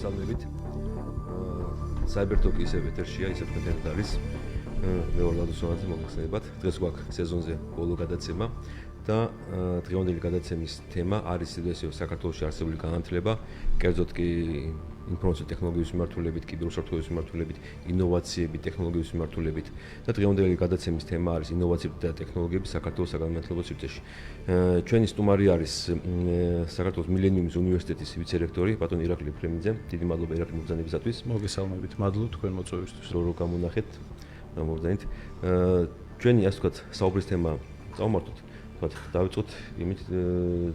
მოგესალმებით. Cybertalk ისევ ეთერშია, ისევ თქვენთან არის. მე ვარ ლადოსოვაძე, მოგესალმებით. დღეს გვაქვს სეზონზე ბოლო გადაცემა და დღევანდელი გადაცემის თემა არის საქართველოში არსებული განათლება, კერძოდ კი ინფორმაციული ტექნოლოგიების მიმართულებით, კიბერუსაფრთხოების მიმართულებით, ინოვაციები, ტექნოლოგიების მიმართულებით და დღევანდელი გადაცემის თემა არის ინოვაციები და ტექნოლოგიები საქართველოს საგანმანათლებლო სივრცეში. ჩვენი სტუმარი არის საქართველოს მილენიუმის უნივერსიტეტის ვიცე-რექტორი ბატონი ირაკლი ფრემიძე. დიდი მადლობა ირაკლი მოგზაურობისათვის. მოგესალმებით, მადლობ თქვენ მოწვევისთვის. რო გამონახეთ. მოგზაურობთ. ჩვენი ასე ვთქვათ, საუბრის თემა წავმართოთ. ვთქვათ, დავიწყოთ იმით,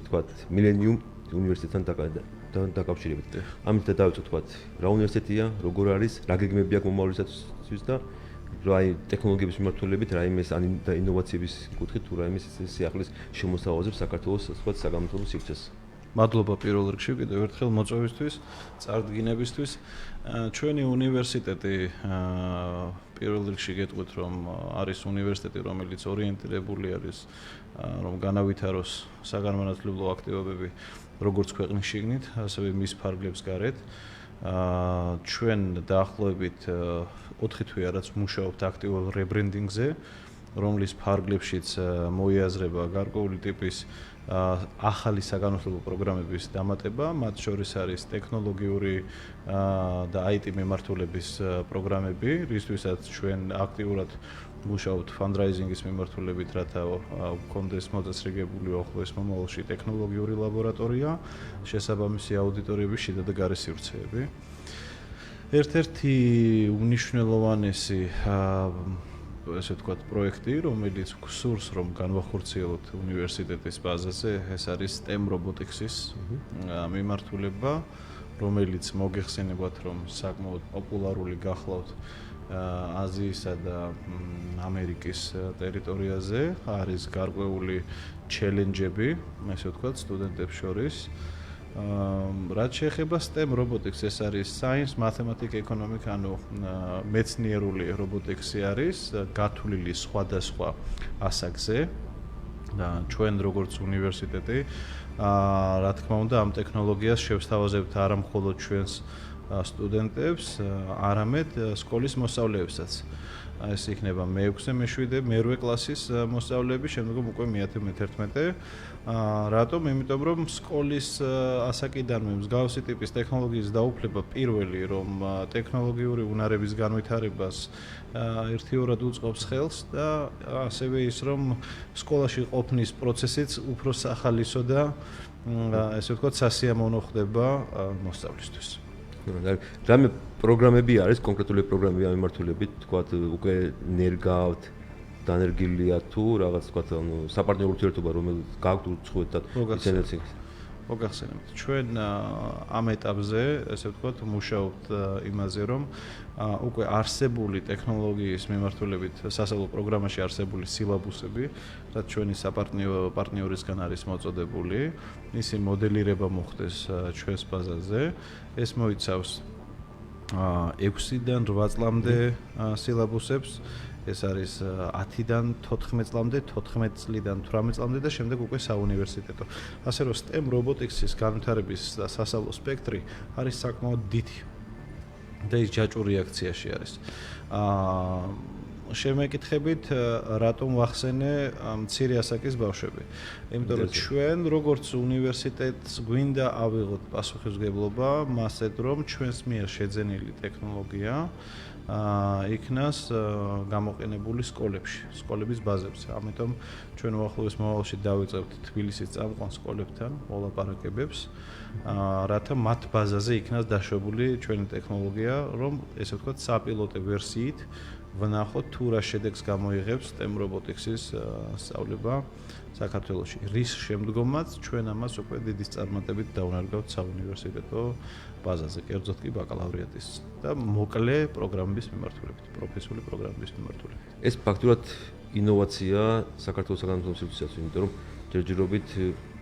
ვთქვათ, მილენიუმ უნივერსიტეტთან დაკავშირებით. ამით და დავიწყოთ, ვთქვათ, რა უნივერსიტეტია, როგორ არის, რა გეგმები აქვს მომავლისათვის და რა ტექნოლოგიების მიმართულებით, რა იმის და ინოვაციების კუთხით თუ რა იმის სიახლის შემოსავალებს საქართველოს ვთქვათ საგანმანათლებლო სივრცეს. მადლობა პირველ რიგში კიდევ ერთხელ მოწვევისთვის, წარდგინებისთვის. ჩვენი უნივერსიტეტი პირველ რიგში გეტყვით, რომ არის უნივერსიტეტი, რომელიც ორიენტირებული არის, რომ განავითაროს საგანმანათლებლო აქტივობები როგორც ქვეყნის შიგნით, ასევე მის ფარგლებს გარეთ. ჩვენ დაახლოებით 4 თვეა რაც მუშაობთ აქტიურ რებრენდინგზე, რომლის ფარგლებშიც მოიაზრება გარკვეული ტიპის ახალი საგანმანათლებლო პროგრამების დამატება, მათ შორის არის ტექნოლოგიური და IT მიმართულების პროგრამები, რისთვისაც ჩვენ აქტიურად მუშაობთ fundraising-ის მიმართულებით, რათა გქონდეს მოწესრიგებული ახლოს მომავალში ტექნოლოგიური ლაბორატორია, შესაბამისი აუდიტორიების შიდა და გარე სივრცეები. ერთ-ერთი უნიშნელოვანესი ესე ვთქვათ პროექტი, რომელიც გსურს რომ განვახორციელოთ უნივერსიტეტის ბაზაზე, ეს არის STEM robotics-ის მიმართულება, რომელიც მოგეხსენებათ, რომ საკმაოდ პოპულარული გახლავთ აზიისა და ამერიკის ტერიტორიაზე, არის გარკვეული ჩელენჯები, ესე ვთქვათ, სტუდენტებს შორის. რაც შეეხება STEM robotics, ეს არის science, mathematics, economics, ანუ მეცნიერული robotics-ი არის, გათვლილი სხვადასხვა ასაკზე. ჩვენ როგორც უნივერსიტეტი, რა თქმა უნდა, ამ ტექნოლოგიას შევსთავაზებთ არა მხოლოდ ჩვენს სტუდენტებს, არამედ სკოლის მოსწავლეებსაც. ეს იქნება მე-6, მე-7, მე-8 კლასის მოსწავლეები, შემდგომ უკვე მე-10, მე-11. რატომ? იმიტომ რომ სკოლის ასაკიდანვე მსგავსი ტიპის ტექნოლოგიის დაუფლება პირველი, რომ ტექნოლოგიური უნარების განვითარებას ერთიორად უწყობს ხელს და ასევე ის, რომ სკოლაში ყოფნის პროცესიც უფრო სახალისო და ესე ვთქვათ, სასიამოვნო ხდება მოსწავლისთვის. რამე პროგრამები არის, კონკრეტული პროგრამები ამ მიმართულებით, თქვათ, უკვე ნერგავთ, დანერგილია თუ რაღაც, თქვათ, ანუ საპარტნიორო ურთიერთობა, რომელიც გაქვთ უცხოეთთან ისენიც. მოგახსენებთ, ჩვენ ამ ეტაპზე, ესე ვთქვათ, მუშაობთ იმაზე, რომ უკვე არსებული ტექნოლოგიის მიმართულებით სასწავლო პროგრამაში არსებული სილაბუსები, რაც ჩვენი საპარტნიორისგან არის მოწოდებული, მისი მოდელირება მოხდეს ჩვენს ბაზაზე. ეს მოიცავს 6-დან 8 წლამდე სილაბუსებს. ეს არის 10-დან 14 წლამდე, 14 წლიდან 18 წლამდე და შემდეგ უკვე საუნივერსიტეტო. ასე რომ STEM robotics-ის განვითარების და სასწავლო სპექტრი არის საკმაოდ დიდი. და ის ჯაჭვური რეაქციაში არის. შემეკითხებით, რატომ ვახსენე მცირე ასაკის ბავშვები? იმიტომ რომ ჩვენ როგორც უნივერსიტეტს გვინდა ავიღოთ პასუხისმგებლობა მასეთ, რომ ჩვენს მიერ შეძენილი ტექნოლოგია იქნას გამოყენებული სკოლებში, სკოლების ბაზებზე. ამიტომ ჩვენ უახლოეს მომავალში დავიწყებთ თბილისის წამყვან სკოლებთან მოლაპარაკებებს, რათა მათ ბაზაზე იქნას დაშვებული ჩვენი ტექნოლოგია, რომ ესე ვთქვათ, საპილოტო ვერსიით ვნახოთ თუ რა შედეგს გამოიღებს STEM robotics-ის სწავლება საქართველოში. რის შემდგომაც ჩვენ ამას უკვე დიდი წარმატებით დავნარგავთ საუნივერსიტეტო ბაზაზე, კერძოდ კი ბაკალავრიატის და მოკლე პროგრამების მიმართულებით, პროფესიული პროგრამების მიმართულებით. ეს ფაქტურად ინოვაცია საქართველოს საგანმანათლებლო სივრცეში, იმიტომ რომ ჯერჯერობით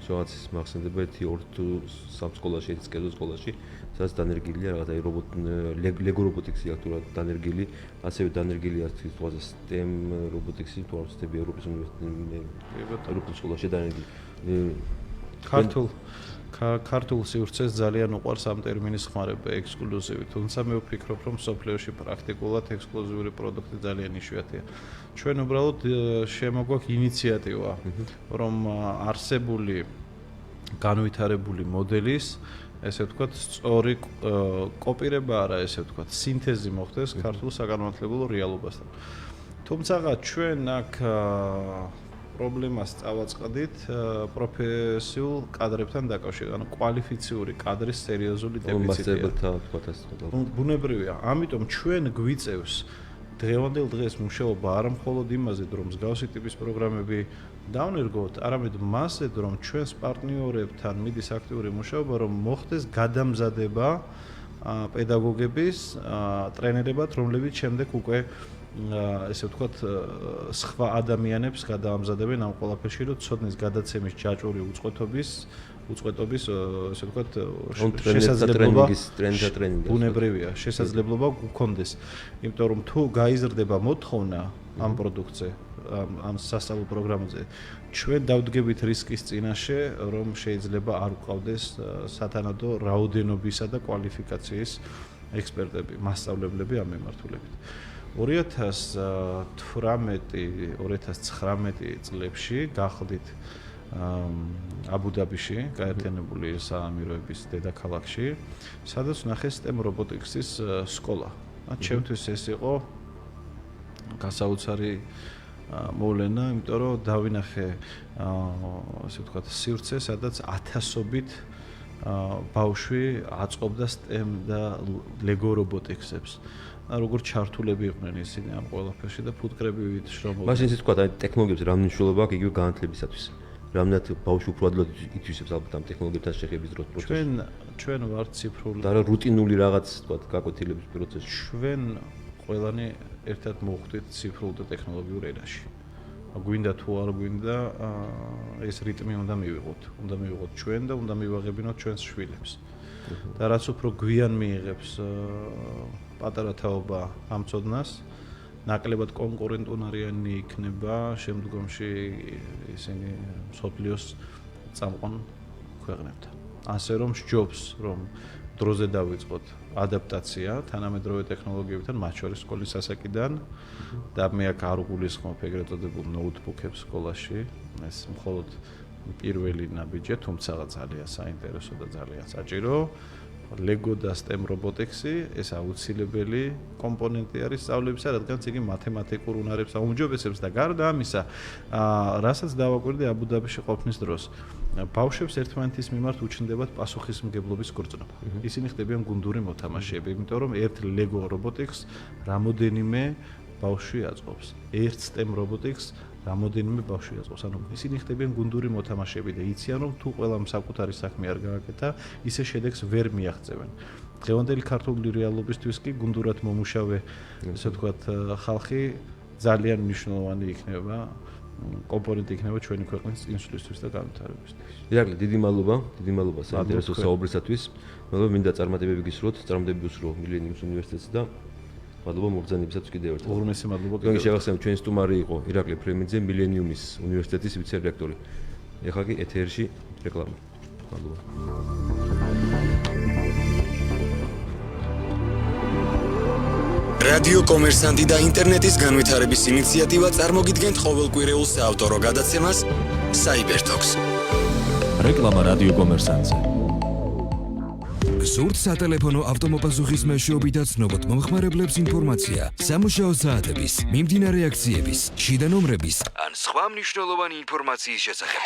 რაღაც მახსენდება 1-2 სამ სკოლაში, ერთ კერძო სკოლაში, სადაც დანერგილია რაღაც აი ლეგო რობოტიკსი აქტიურად დანერგილი, ასევე დანერგილია თვითონ STEM რობოტიკსი, თუ არ ვცდები ევროპის უნივერსიტეტში, ევროპის სკოლაში დანერგილი. ქართულ სივრცეს ძალიან უყვარს ამ ტერმინის ხმარება ექსკლუზივი, თუმცა მე ვფიქრობ, რომ სოფლიოში პრაქტიკულად ექსკლუზიური პროდუქტი ძალიან იშვიათია. ჩვენ უბრალოდ შემოგვაქვს ინიციატივა, რომ არსებული განვითარებული მოდელის, ესე ვთქვათ, სწორი კოპირება არა, ესე ვთქვათ, სინთეზი მოხდეს ქართულ საგანმანათლებლო რეალობასთან. თუმცა ჩვენ აქ პრობლემას წავაწყდით პროფესიულ კადრებთან დაკავშირებით, ანუ კვალიფიციური კადრის სერიოზული დეფიციტია. ბუნებრივია, ამიტომ ჩვენ გვიწევს დღევანდელ დღეს მუშაობა არა მხოლოდ იმაზე, რომ მსგავსი ტიპის პროგრამები დავნერგოთ, არამედ მასზე, რომ ჩვენს პარტნიორებთან მიდის აქტიური მუშაობა, რომ მოხდეს გადამზადება პედაგოგების ტრენერებად, რომლებიც შემდეგ უკვე ესე ვთქვათ, სხვა ადამიანებს გადაამზადებენ ამ ყველაფერში, რომ ცოდნის გადაცემის ჯაჭვური უწყვეტობის, ესე ვთქვათ, შესაძლებლობა ბუნებრივია, შესაძლებლობა გქონდეს. იმიტომ რომ თუ გაიზრდება მოთხოვნა ამ პროდუქტზე, ამ სასწავლო პროგრამაზე, ჩვენ დავდგებით რისკის წინაშე, რომ შეიძლება არ ვყავდეს სათანადო რაოდენობისა და კვალიფიკაციის ექსპერტები, მასწავლებლები ამ მიმართულებით. 2018-2019 წლებში გახლდით აბუ-დაბიში, გაერთიანებული საამიროების დედაქალაქში, სადაც ვნახე STEM robotics-ის სკოლა. ჩემთვის ეს იყო გასაოცარი მოვლენა, იმიტომ რომ დავინახე ასე ვთქვათ, სივრცე, სადაც ათასობით ბავშვი აწყობდა STEM და LEGO robotics-ებს. როგორც ჩართულები იყვნენ ისინი ამ ყველაფერში და ფუტკრები შრომობდნენ. მაშინ ისე თქვა, ტექნოლოგიებს რა მნიშვნელობა აქვს იგივე განათლებისათვის. რამდენად ბავშვი უფრო ადვილად ითვისებს ალბათ ამ ტექნოლოგიებთან შეხების დროს პროცესში. ჩვენ ვართ ციფრული და რუტინული რაღაც თქვა გაკვეთილების პროცესში. ჩვენ ყველანი ერთად მოვხვდით ციფრულ და ტექნოლოგიურ ერაში. გვინდა თუ არ გვინდა ეს რიტმი უნდა მივიღოთ. უნდა მივიღოთ ჩვენ და უნდა მივაღებინოთ ჩვენს შვილებს. და რაც უფრო გვიან მიიღებს პატარა თაობა ამ ცოდნას, ნაკლებად კონკურენტუნარიანი იქნება შემდგომში ისინი მსოფლიოს წამყვან ქვეყნებთან. ასე რომ სჯობს, რომ დროზე დავიწყოთ ადაპტაცია თანამედროვე ტექნოლოგიებთან, მათ შორის სკოლის ასაკიდან და მე აქ არ გულისხმობ ეგრეთ წოდებულ ნოუთბუქებს სკოლაში, ეს მხოლოდ პირველი ნაბიჯია, თუმცა ძალიან საინტერესო და ძალიან საჭირო. LEGO და STEM robotics-ი ეს აუცილებელი კომპონენტი არის სწავლებისა, რადგან იგი მათემატიკურ უნარებს აუმჯობესებს და გარდა ამისა, რასაც დავაკვირდი აბუ-დაბიში ყოფნის დროს, ბავშვებს ერთმანეთის მიმართ უჩნდებათ პასუხისმგებლობის გრძნობა. ისინი ხდებიან გუნდური მოთამაშეები, იმიტომ რომ ერთ LEGO robotics რამოდენიმე ბავშვი აწყობს. ერთ STEM robotics რამოდენიმე ბავშვი აწყობს. ანუ ისინი ხდებიან გუნდური მოთამაშეები და იციან, რომ თუ ყველამ საკუთარი საქმე არ გააკეთა, ისე შედეგს ვერ მიაღწევენ. დღევანდელი ქართული რეალობისთვის კი გუნდურად მომუშავე, ესე ვთქვათ, ხალხი ძალიან მნიშვნელოვანი იქნება, კომპონენტი იქნება ჩვენი ქვეყნის წინსვლისთვის და განვითარებისთვის. ირაკლი, დიდი მადლობა საინტერესო საუბრისათვის. მადლობა მინდა წარმატებები გისურვოთ, წარმატებები უსურვო მილენიუმის უნივერსიტეტს და მადლობა მოგზაურობისათვის კიდევ ერთხელ. უღრმესი მადლობა. თქვენ შევახსენებთ, ჩვენი სტუმარი იყო ირაკლი ფრემიძე, მილენიუმის უნივერსიტეტის ვიცე-რექტორი. ეხლა კი ეთერში რეკლამა. მადლობა. რადიო კომერსანტი და ინტერნეტის განვითარების ინიციატივა წარმოგიდგენთ ყოველკვირეულ საავტორო გადაცემას Cybertalks. რეკლამა რადიო კომერსანტზე. სურთ სატელეფონო ავტომობილსუხის მეშვეობით და ცნობოთ მომხმარებლებს ინფორმაცია სამუშაო საათების, მიმდინარე აქციების, შიდა ნომრების ან სხვა მნიშვნელოვანი ინფორმაციის შესახებ.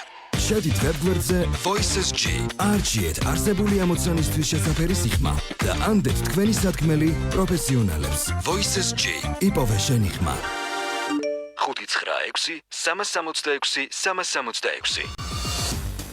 შედით ვებგვერდზე Voices-G. არჩიეთ არსებული ამოცანისთვის შესაფერი სიხმა და ანდეთ თქვენი სათქმელი პროფესიონალებს. Voices-G. იპოვე შენი ხმა. 596 366 366.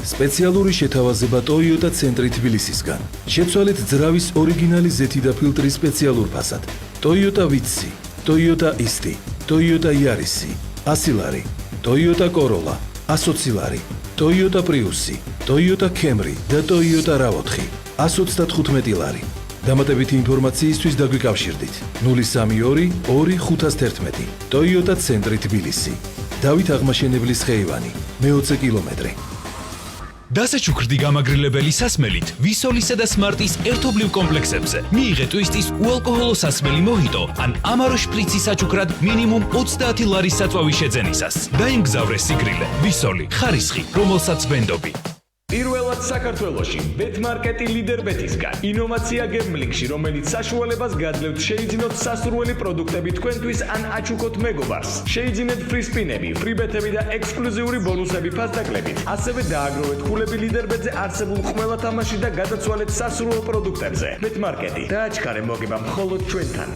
სპეციალური შეთავაზება Toyota ცენტრი თბილისისგან. შეცვალეთ ძრავის ორიგინალი ზეთი და ფილტრი სპეციალურ ფასად. Toyota Vitsi, Toyota Isti, Toyota Yaris, Asilari, Toyota Corolla, Asocilari, Toyota Prius, Toyota Camry და Toyota RAV4, 125 ლარი. დამატებითი ინფორმაციისთვის დაგვიკავშირდით 032 2511 Toyota ცენტრი თბილისი. დავით აღმაშენებლის ხეივანი, მე 20 კილომეტრი. დასაჩუქრდი გამაგრილებელი სასმელით ვისოლისა და სმარტის ერთობლივ კომპლექსებზე. მიიღე ტვისტის უალკოჰოლო სასმელი მოჰიტო ან ამარო შპრიცი საჩუქრად მინიმუმ 30 ლარის საწვავის შეძენისას. დაიმგზავრე სიგრილე, ვისოლი, ხარისხი, რომელსაც ვენდობი. პირველად საქართველოში ბეთმარკეტი ლიდერ ბეთისგან ინოვაცია გემბლინგში, რომელიც საშუალებას გაძლევთ შეიძინოთ სასურველი პროდუქტები თქვენთვის ან აჩუქოთ მეგობარს. შეიძინეთ ფრისპინები, ფრიბეთები და ექსკლუზიური ბონუსები ფასდაკლებით. ასევე დააგროვეთ ქულები ლიდერ ბეთზე არსებულ ყველა თამაში და გადაცვალეთ სასურველ პროდუქტებზე. ბეთმარკეტი დააჩქარე მოგება მხოლოდ ჩვენთან.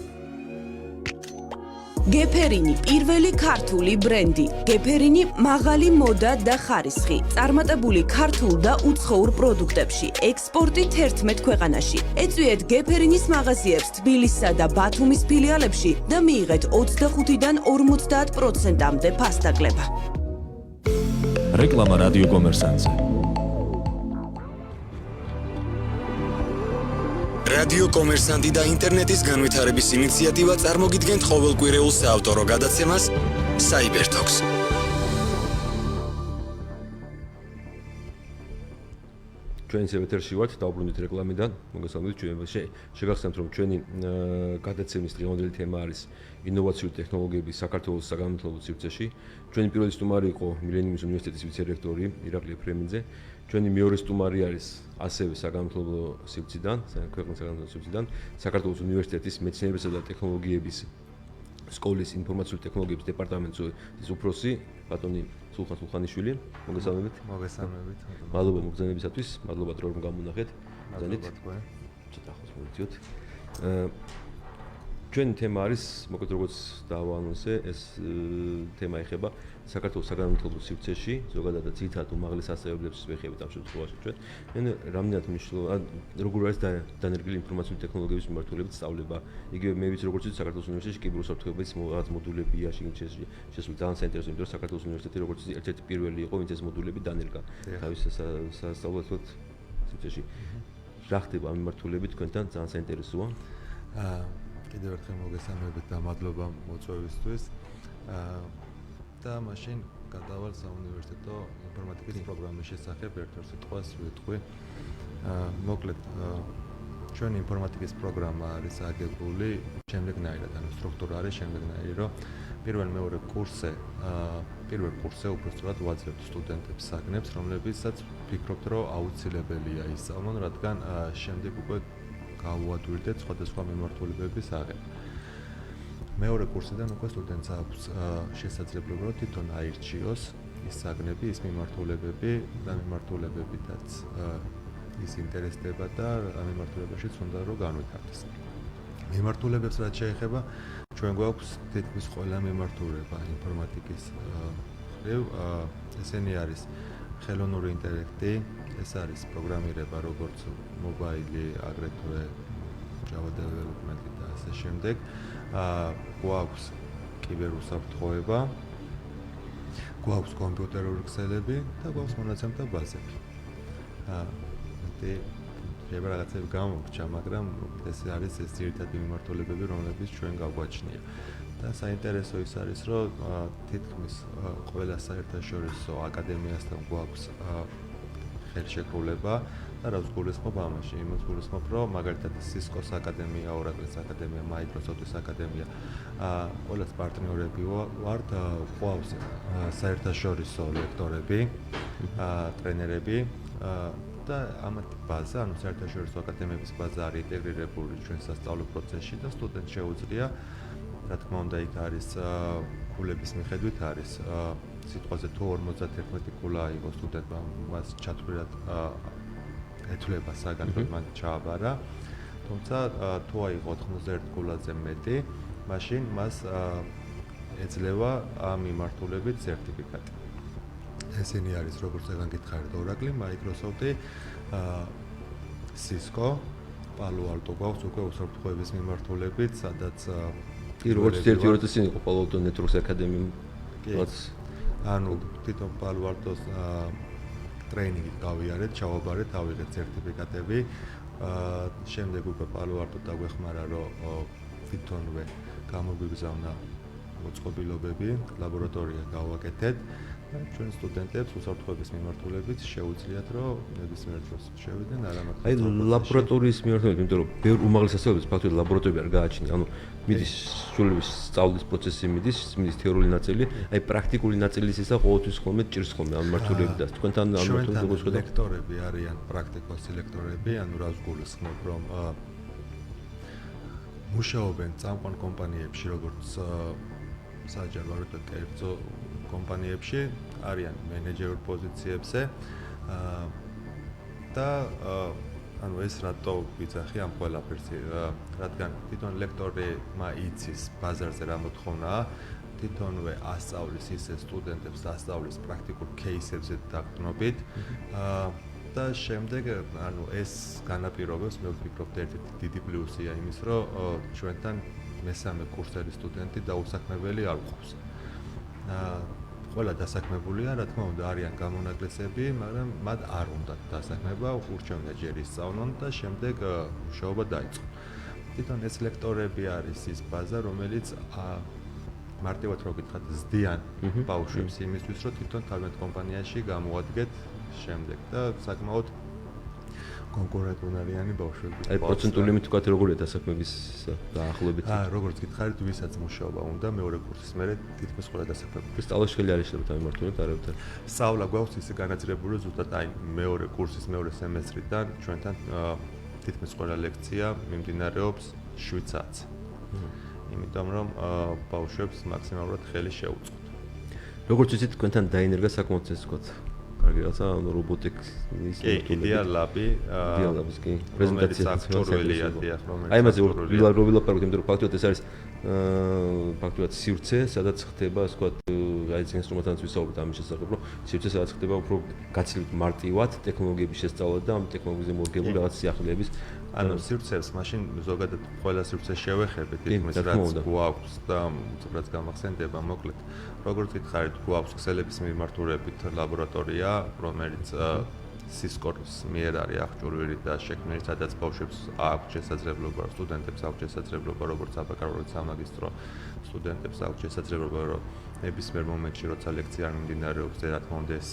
გეფერინი პირველი ქართული ბრენდი. გეფერინი მაღალი მოდა და ხარისხი. წარმატებული ქართულ და უცხოურ პროდუქტებში. ექსპორტი 11 ქვეყანაში. ეწვიეთ გეფერინის მაღაზიებს თბილისსა და ბათუმის ფილიალებში და მიიღეთ 25-დან 50%-მდე ფასდაკლება. რეკლამა რადიო კომერსანტზე. რადიო კომერსანტი და ინტერნეტის განვითარების ინიციატივა წარმოგიდგენთ ყოველკვირეულ საავტორო გადაცემას Cybertalks. ჩვენ ეთერში ვართ, დავბრუნდით რეკლამიდან. მოგესალმებით, ჩვენ შეგახსენებთ, რომ ჩვენი გადაცემის დღევანდელი თემა არის ინოვაციური ტექნოლოგიები საქართველოს საგანმანათლებლო სივრცეში. ჩვენი პირველი სტუმარი იყო მილენიუმის უნივერსიტეტის ვიცე-რექტორი ირაკლი ეფრემიძე. ჩვენი მეორე სტუმარი არის ასევე საგანმანათლებლო სივრციდან, ქვეყნის საგანმანათლებლო სივრციდან, საქართველოს უნივერსიტეტის მეცნიერებისა და ტექნოლოგიების სკოლის ინფორმაციული ტექნოლოგიების დეპარტამენტის უფროსი ბატონი სულხან სულხანიშვილი. მოგესალმებით. მოგესალმებით. მადლობა მოგზაურობისათვის, მადლობა რომ გამონახეთ. მადლობა თქვენ. ცოტა ხოს მოვიწიოთ. ჩვენი თემა არის, მოკლედ როგორც დავაანონსე, ეს თემა ეხება საქართველოს საგანმანათლებლო სივრცეში, ზოგადად ძირითადად უმაღლეს სასწავლებლებს ვეხებით ამ შემთხვევაში ჩვენ. რამდენად მნიშვნელოვანი, როგორ არის დანერგილი ინფორმაციული ტექნოლოგიების მიმართულებით სწავლება. იგივე მე ვიცი, როგორც ვიცი, საქართველოს უნივერსიტეტში კიბერუსაფრთხოების რაღაც მოდულებია შესული. ძალიან საინტერესო, იმიტომ რომ საქართველოს უნივერსიტეტი როგორც ერთ-ერთი პირველი იყო, ვინც ეს მოდულები დანერგა თავის სასწავლებლად სივრცეში. რა ხდება ამ მიმართულებით თქვენთან? ძალიან საინტერესოა. კიდევ ერთხელ მოგესალმებით და მადლობა მოწვევისთვის. და მაშინ გადავალ საუნივერსიტეტო ინფორმატიკის პროგრამის შესახებ ერთ-ერთ სიტყვას ვიტყვი. მოკლედ ჩვენი ინფორმატიკის პროგრამა არის აგებული შემდეგნაირად, ანუ სტრუქტურა არის შემდეგნაირი, რომ პირველ-მეორე კურსზე უბრალოდ ვაძლევთ სტუდენტებს საგნებს, რომლებიცაც ვფიქრობთ, რომ აუცილებელია ისწავლონ, რადგან შემდეგ უკვე გავუადვილდეთ სხვადასხვა მიმართულებების აღება. მეორე კურსიდან უკვე სტუდენტს აქვს შესაძლებლობა, რომ თვითონ აირჩიოს ის საგნები, ის მიმართულებები და მიმართულებებითაც ის ინტერესდება და ამ მიმართულებაშიც უნდა რომ განვითარდეს. მიმართულებებს რაც შეეხება, ჩვენ გვაქვს თითქმის ყველა მიმართულება ინფორმატიკის მხრივ. ესენი არის ხელოვნური ინტელექტი, ეს არის პროგრამირება, როგორც მობაილი, აგრეთვე Java development და ასე შემდეგ. გვაქვს კიბერუსაფრთხოება, გვაქვს კომპიუტერული ქსელები და გვაქვს მონაცემთა ბაზები. შეიძლება რაღაცები გამოვრჩა, მაგრამ ეს არის ეს ძირითადი მიმართულებები, რომლებიც ჩვენ გავგვაჩნია. და საინტერესო ის არის, რომ თითქმის ყველა საერთაშორისო აკადემიასთან გვაქვს ხელშეკრულება და რაც გულისხმობ ამაში, იმას გულისხმობ, რომ მაგალითად Cisco-s აკადემია, Oracle-s აკადემია, Microsoft-ის აკადემია, ყველას პარტნიორები ვართ, გვაქვს საერთაშორისო ლექტორები, ტრენერები და ამათი ბაზა, ანუ საერთაშორისო აკადემიების ბაზა არის ინტეგრირებული ჩვენ სასწავლო პროცესში და სტუდენტს შეუძლია, რა თქმა უნდა, იქ არის ქულების მიხედვით არის სიტყვაზე თუ 51 ქულა იყო სტუდენტმა, მას ჩათვლილად ეთვლება საგანი, რომ მან ჩააბარა. თუმცა თუ აიღო 91 ქულაზე მეტი, მაშინ მას ეძლევა ამ მიმართულებით სერტიფიკატი. ესენი არის, როგორც ეგან გითხარით, Oracle, Microsoft-ი, Cisco, Palo Alto გვაქვს უკვე უსაფრთხოების მიმართულებით, სადაც როგორც ერთ-ერთი წინ იყო Palo Alto Networks Academy. ანუ თვითონ Palo Alto-s ტრეინინგი გავიარეთ, ჩავაბარეთ, ავიღეთ სერტიფიკატები. შემდეგ უკვე Palo Alto დაგვეხმარა, რომ თვითონვე გამოგვიგზავნა მოწყობილობები, ლაბორატორია გავაკეთეთ ჩვენ სტუდენტებს უსაფრთხოების მიმართულებით შეუძლიათ რომ ნებისმიერ დროს შევიდნენ არამარტო აი ლაბორატორიის მიმართულებით, იმიტომ რომ ბევრ უმაღლეს სასწავლებელს ფაქტობრივად ლაბორატორია არ გააჩნია. ანუ მიდის სრულების სწავლის პროცესი მიდის თეორიული ნაწილი, აი პრაქტიკული ნაწილის ისა ყოველთვის ხოლმე ჭირს ხოლმე ამ მიმართულებით და თქვენთან ამ მიმართულებით როგორ შეხედავთ? ლექტორები არიან პრაქტიკოსი ლექტორები, ანუ რას გულისხმობ რომ მუშაობენ წამყვან კომპანიებში, როგორც საჯარო არ ვიტყვი კერძო კომპანიებში, არიან მენეჯერულ პოზიციებზე და ანუ ეს რატო ვიძახი ამ ყველაფერს, რადგან თვითონ ლექტორმა იცის ბაზარზე რა მოთხოვნაა, თვითონვე ასწავლის ისე სტუდენტებს ასწავლის პრაქტიკულ кейსებზე დაყრდნობით და შემდეგ ანუ ეს განაპირობებს მე ვფიქრობ ერთ-ერთი დიდი პლუსია იმის რომ ჩვენთან მესამე კურსელი სტუდენტი დაუსაქმებელი არ გვყავს. ყველა დასაქმებულია, რა თქმა უნდა, არიან გამონაკლისები, მაგრამ მათ არ უნდათ დასაქმება, ურჩევნია ჯერ ისწავლონ და შემდეგ მუშაობა დაიწყონ. თვითონ ეს ლექტორები არის ის ბაზა, რომელიც მარტივად რო გითხრათ, ზდიან ბავშვებს იმისთვის, რომ თვითონ თავიანთ კომპანიაში გამოადგეთ შემდეგ და საკმაოდ კონკურენტუნარიანი ბავშვები. აი პროცენტული იმით ვთქვათ, როგორია დასაქმების დაახლოებით? როგორც გითხარით, ვისაც მუშაობა უნდა, მეორე კურსის მერე თითქმის ყველა დასაქმებული. სწავლა შეიძლება არ იშლებათ ამ მიმართულებით არავითარ. სწავლა გვაქვს ისე განაწილებული, ზუსტად აი მეორე კურსის მეორე სემესტრიდან ჩვენთან თითქმის ყველა ლექცია მიმდინარეობს 7 საათს. იმიტომ რომ ბავშვებს მაქსიმალურად ხელი შეუწყოთ. როგორც ვიცით, თქვენთან დაინერგა საკმაოდ ეს ვთქვათ. კარგი რაცა რობოტიკის იდეალაბი კი პრეზენტაცია აქტორველია დიახ რომელიც აი მასე ვილაპარაკობთ იმიტომ რომ ფაქტობრივად ეს არის ფაქტობრივად სივრცე სადაც ხდება ასე ვთქვათ აი ეს ინსტრუმენტებიც ვისაუბრეთ ამის შესახებ რომ სივრცე სადაც ხდება უფრო გაცილებით მარტივად ტექნოლოგიების შესწავლა და ამ ტექნოლოგიებზე მორგებული რაღაც სიახლეების ანუ სივრცეს მაშინ ზოგადად ყველა სივრცეს შევეხებით იმის რაც გვაქვს და რაც გამახსენდება მოკლედ როგორც გითხარით გვაქვს ქსელების მიმართულებით ლაბორატორია რომელიც სისკორს მიერ არის აღჭურვილი და შექმნილი სადაც ბავშვებს აქვს შესაძლებლობა სტუდენტებს აქვს შესაძლებლობა როგორც საბაკალავრო სამაგისტრო სტუდენტებს აქვს შესაძლებლობა რომ ნებისმიერ მომენტში როცა ლექცია არ მიმდინარეობს რა თქმა უნდა ეს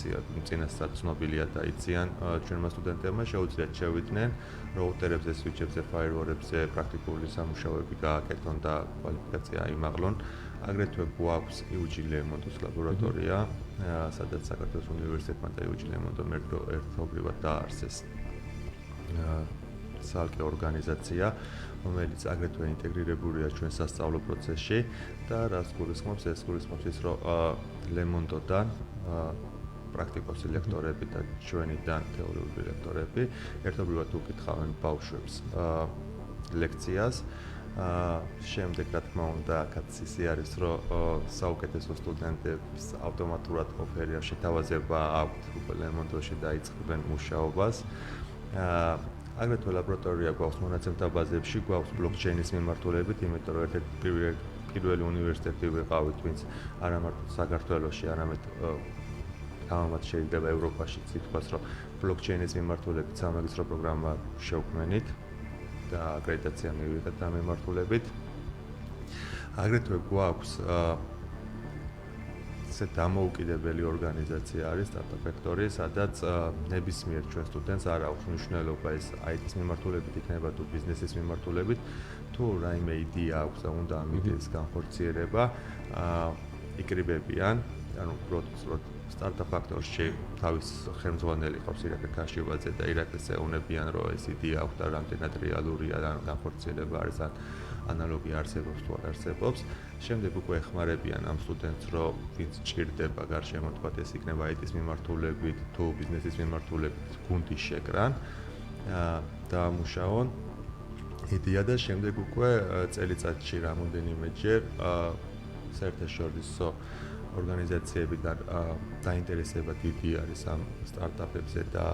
წინასწარ ცნობილია და იციან ჩვენმა სტუდენტებმა შეუძლიათ შევიდნენ როუტერებზე, სვიჩებზე, ფაირუოლებზე პრაქტიკული სამუშაოები გააკეთონ და კვალიფიკაცია აიმაღლონ. აგრეთვე გვაქვს UG Lemondus ლაბორატორია, სადაც საქართველოს უნივერსიტეტმა და UG Lemondum ერთობლივად დააარსეს ცალკე ორგანიზაცია, რომელიც აგრეთვე ინტეგრირებულია ჩვენ სასწავლო პროცესში და რას გულისხმობს, ეს გულისხმობს ის, რომ Lemondodან პრაქტიკოსი ლექტორები და ჩვენიდან თეორიული ლექტორები ერთობლივად უკითხავენ ბავშვებს ლექციას. შემდეგ რა თქმა უნდა, აქაც ისე არის, რომ საუკეთესო სტუდენტებს ავტომატურად ოფერია შეთავაზება აქვთ Lemondosში დაიწყებენ მუშაობას. აგრეთვე ლაბორატორია გვაქვს მონაცემთა ბაზებში, გვაქვს ბლოკჩეინის მიმართულებით, იმიტომ რომ ერთ-ერთი პირველი უნივერსიტეტი ვიყავით, ვინც არა მარტო საქართველოში, არამედ თამამად შეიძლება ევროპაშიც ითქვას, რომ ბლოკჩეინის მიმართულებით სამაგისტრო პროგრამა შევქმნით და აკრედიტაცია მივიღეთ ამ მიმართულებით. აგრეთვე გვაქვს ესე დამოუკიდებელი ორგანიზაცია არის Startup Factory, სადაც ნებისმიერ ჩვენ სტუდენტს არ აქვს მნიშვნელობა ეს IT-ის მიმართულებით იქნება თუ ბიზნესის მიმართულებით, თუ რაიმე იდეა აქვს და უნდა ამ იდეის განხორციელება, იკრიბებიან, ანუ უბრალოდ Startup Factory-ში თავის ხელმძღვანელი ყავს ირაკლი ქაშივაძე და ირაკლს ეუბნებიან, რომ ეს იდეა აქვს და რამდენად რეალურია და განხორციელება არის ანალოგი არსებობს თუ არ არსებობს. შემდეგ უკვე ეხმარებიან ამ სტუდენტს, რომ ვინც ჭირდება გარშემო თქვა ეს იქნება IT-ის მიმართულებით თუ ბიზნესის მიმართულებით გუნდის შეკრან და მუშაონ იდეა და შემდეგ უკვე წელიწადში რამოდენიმეჯერ საერთაშორისო ორგანიზაციებიდან დაინტერესება დიდი არის ამ სტარტაპებზე და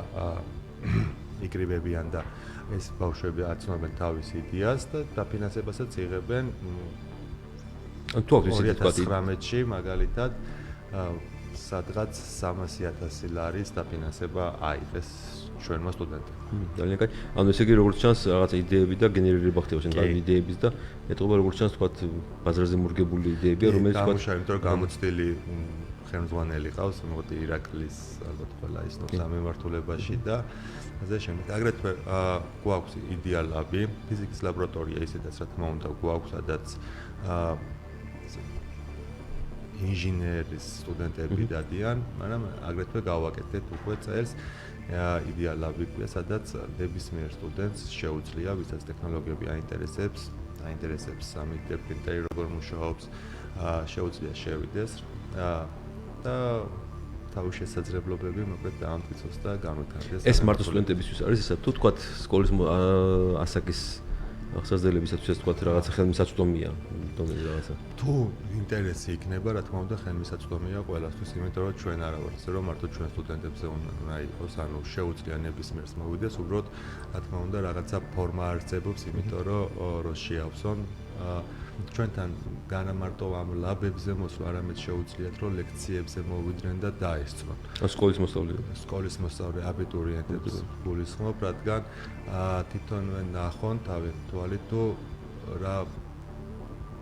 იკრიბებიან და ეს ბავშვები აცნობენ თავის იდეას და დაფინანსებასაც იღებენ. თუ აქვს ისეთი თქვა 2019-ში მაგალითად სადღაც 300,000 ლარის დაფინანსება აიღეს ჩვენმა სტუდენტებმა. ძალიან კაი. ანუ ესე იგი როგორც ჩანს რაღაცა იდეები და გენერირება ხდება შენ იდეების და ეტყობა როგორც ჩანს თქვა ბაზარზე მორგებული იდეებია რომელიც თქვა გამოცდილი ხელმძღვანელი ყავს, მოდი ირაკლის ალბათ ყველა ისნობს სამემართულებაში და ასე შემდეგ. აგრეთვე გვაქვს იდეალაბი, ფიზიკის ლაბორატორია ისედაც რა თქმა უნდა გვაქვს, სადაც ინჟინერის სტუდენტები დადიან, მაგრამ აგრეთვე გავაკეთეთ უკვე წელს იდეალაბი ქვია, სადაც ნებისმიერ სტუდენტს შეუძლია, ვისაც ტექნოლოგიები აინტერესებს 3D პრინტერი როგორ მუშაობს, შეუძლია შევიდეს და თავის შესაძლებლობები მოკლედ დაამტკიცოს და განვითარდეს. ეს მარტო სტუდენტებისთვის არის ისა თუ თქვათ სკოლის ასაკის აღსაზრდელებისათვის თქვათ რაღაცა ხელმისაწვდომია, დონეზე რაღაცა. თუ ინტერესი იქნება, რა თქმა უნდა, ხელმისაწვდომია ყველასთვის, იმიტომ რომ ჩვენ არა ვართ, რომ მარტო ჩვენ სტუდენტებზე უნდა იყოს, ანუ შეუძლია ნებისმიერს მოვიდეს, უბრალოდ რა თქმა უნდა, რაღაცა ფორმა არსებობს, იმიტომ რომ შეავსონ ჩვენთან განა მარტო ამ ლაბებზე მოსვლა, არამედ შეუძლიათ რომ ლექციებზე მოვიდნენ და დაესწრონ. სკოლის მოსწავლეები. სკოლის მოსწავლე აბიტურიენტებს გულისხმობ, რადგან თვითონვე ნახონ თავი თვალით თუ რა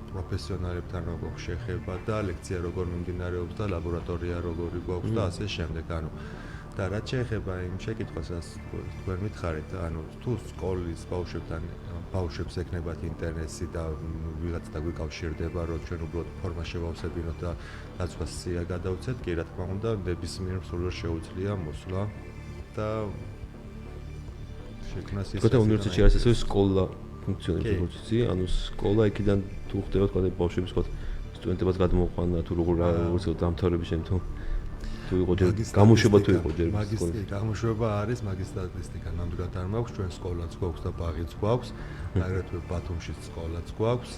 პროფესიონალებთან როგორ შეხება და ლექცია როგორ მიმდინარეობს და ლაბორატორია როგორი გვაქვს და ასე შემდეგ. ანუ და რაც შეეხება იმ შეკითხვას, რაც თქვენ მითხარით, ანუ თუ სკოლის ბავშვებს ექნებათ ინტერესი და ვიღაცა დაგვიკავშირდება, რომ ჩვენ უბრალოდ ფორმა შევავსებინოთ და დაცვას სია გადავცეთ, კი რა თქმა უნდა, ნებისმიერ მსურველს შეუძლია მოსვლა და შექმნას ის. თქვენ უნივერსიტეტში არის ასევე სკოლა ფუნქციონირებს, როგორც იცი, ანუ სკოლა იქიდან თუ ხდება თქვა ბავშვების თქვა სტუდენტებად გადმოყვანა თუ როგორ დამთავრების შემთხვევაში თუ იყო ჯერ გამოშვება თუ იყო ჯერ მაგისტრი გამოშვება არის მაგისტატისტიკა ნამდვილად არ მაქვს ჩვენ სკოლაც გვაქვს და ბაღიც გვაქვს აგრეთვე ბათუმშიც სკოლაც გვაქვს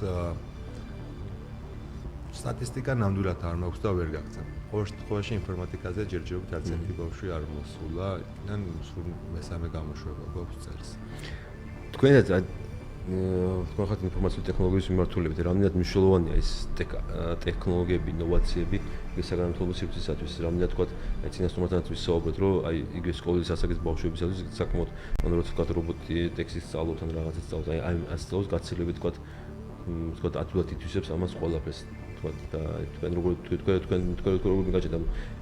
სტატისტიკა ნამდვილად არ მაქვს და ვერ გაგცემ ყოველ შემთხვევაში ინფორმატიკაზე ჯერჯერობით არც ერთი ბავშვი არ მოსულა იქიდან სულ მესამე გამოშვება გვაქვს წელს თქვენაც თქვენ ხართ ინფორმაციული ტექნოლოგიის მიმართულებით რამდენად მნიშვნელოვანია ეს ტექნოლოგიები ინოვაციები საგანმანათლებლო სივრცისათვის რამდენად თქვა წინასწარმეტანაც ვისაუბრეთ რომ აი იგივე სკოლის ასაკის ბავშვებისათვის საკმაოდ ანუ როცა თქვა რობოტი ტექსტის სწავლობთ ან რაღაცას სწავლობთ აი ამ სწავლას გაცილებით თქვა ადვილად ითვისებს ამას ყველაფერს თქვა და თქვენ როგორ როგორ მიგაჩნდა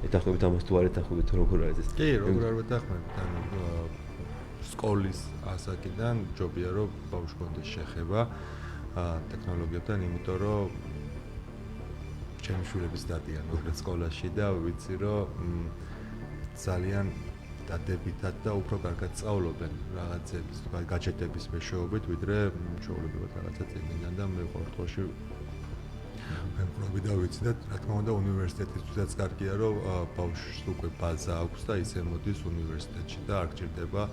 ეთანხმებით ამას თუ არ ეთანხმებით როგორ არის ეს კი როგორ არ ვეთანხმებით ანუ სკოლის ასაკიდან ჯობია რომ ბავშვს კონდეს შეხება ტექნოლოგიებთან, იმიტომ რომ ჩემი შვილების დადიან მოკლედ სკოლაში და ვიცი რომ ძალიან დადებითად და უფრო კარგად სწავლობენ რაღაცების გაჩეტების მეშვეობით, ვიდრე ჩვეულებრივად რაღაცა წიგნიდან და მე ყოველთვის მემხრობი და ვიცი და რა თქმა უნდა უნივერსიტეტისთვისაც კარგია რომ ბავშვს უკვე ბაზა აქვს და ისე მოდის უნივერსიტეტში და არ გჭირდება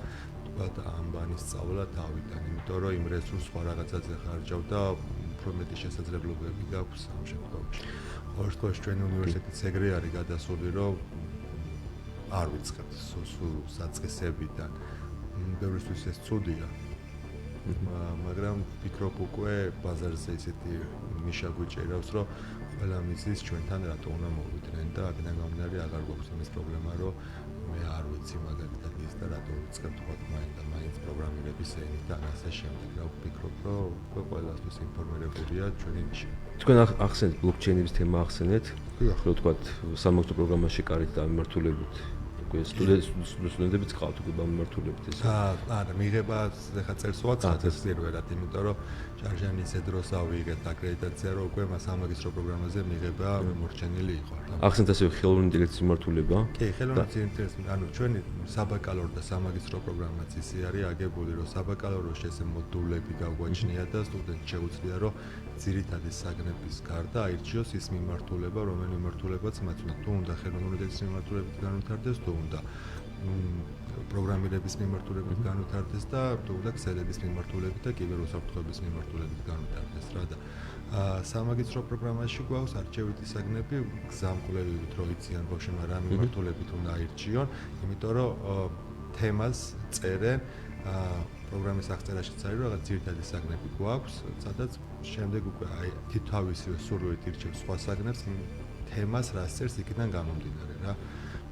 ამბანის სწავლა თავიდან, იმიტომ რომ იმ რესურსს სხვა რაღაცაზე ხარჯავ და უფრო მეტი შესაძლებლობები გაქვს ამ შემთხვევაში. ყოველ შემთხვევაში ჩვენი უნივერსიტეტიც ეგრე არის გადასული, რომ არ ვიცხებთ სულ საწყისებიდან. ბევრისთვის ეს ცუდია. მაგრამ ვფიქრობ უკვე ბაზარზე ისეთი ნიშა გვიჭირავს, რომ ყველა მიზის ჩვენთან რატო უნდა მოვიდნენ და აქედან გამომდინარე აღარ გვაქვს იმის პრობლემა, რომ მე არ ვიცი მაგალითად ის და რატო ვიწყებ თქვა მაინც პროგრამირების ენით და ასე შემდეგ. რა ვფიქრობ, რომ უკვე ყველასთვის ინფორმირებულია ჩვენი ნიშა. თქვენ ახსენეთ ბლოკჩეინების თემა ახსენეთ. ხო თქვა სამაგისტრო პროგრამაში კარით და მიმართულებით. უკვე სტუდენტებიც ყავთ უკვე მიმართულებით ეს. არა, მიღება ეხა წელს ვაცხადებს პირველად, იმიტომ რომ ჟარჟანი ისე დროს ავიღეთ აკრედიტაცია, რომ უკვე სამაგისტრო პროგრამაზე მიღება მორჩენილი იყო. ახსენეთ ასევე ხელოვნური ინტელექტის მიმართულება. კი, ხელოვნური ინტელექტის, ანუ ჩვენი საბაკალავრო და სამაგისტრო პროგრამაც ისე არის აგებული, რომ საბაკალავროში ესე მოდულები გაგვაჩნია და სტუდენტს შეუძლია, რომ ძირითადი საგნების გარდა აირჩიოს ის მიმართულება, რომელი მიმართულებაც მათ უნდა თუ უნდა ხელოვნური ინტელექტის მიმართულებით განვითარდეს, თუ უნდა პროგრამირების მიმართულებით განვითარდეს და თუ უნდა ქსელების მიმართულებით და კიბერუსაფრთხოების მიმართულებით განვითარდეს რა და სამაგისტრო პროგრამაში გვაქვს არჩევითი საგნები გზამკვლევით რო იციან ბავშვებმა რა მიმართულებით უნდა აირჩიონ, იმიტომ რომ თემას წერენ პროგრამის აღწერაშიც არის რაღაც ძირითადი საგნები გვაქვს, სადაც შემდეგ უკვე აი თავისივე სურვილით ირჩევს სხვა საგნებს თემას რაც წერს იქიდან გამომდინარე რა.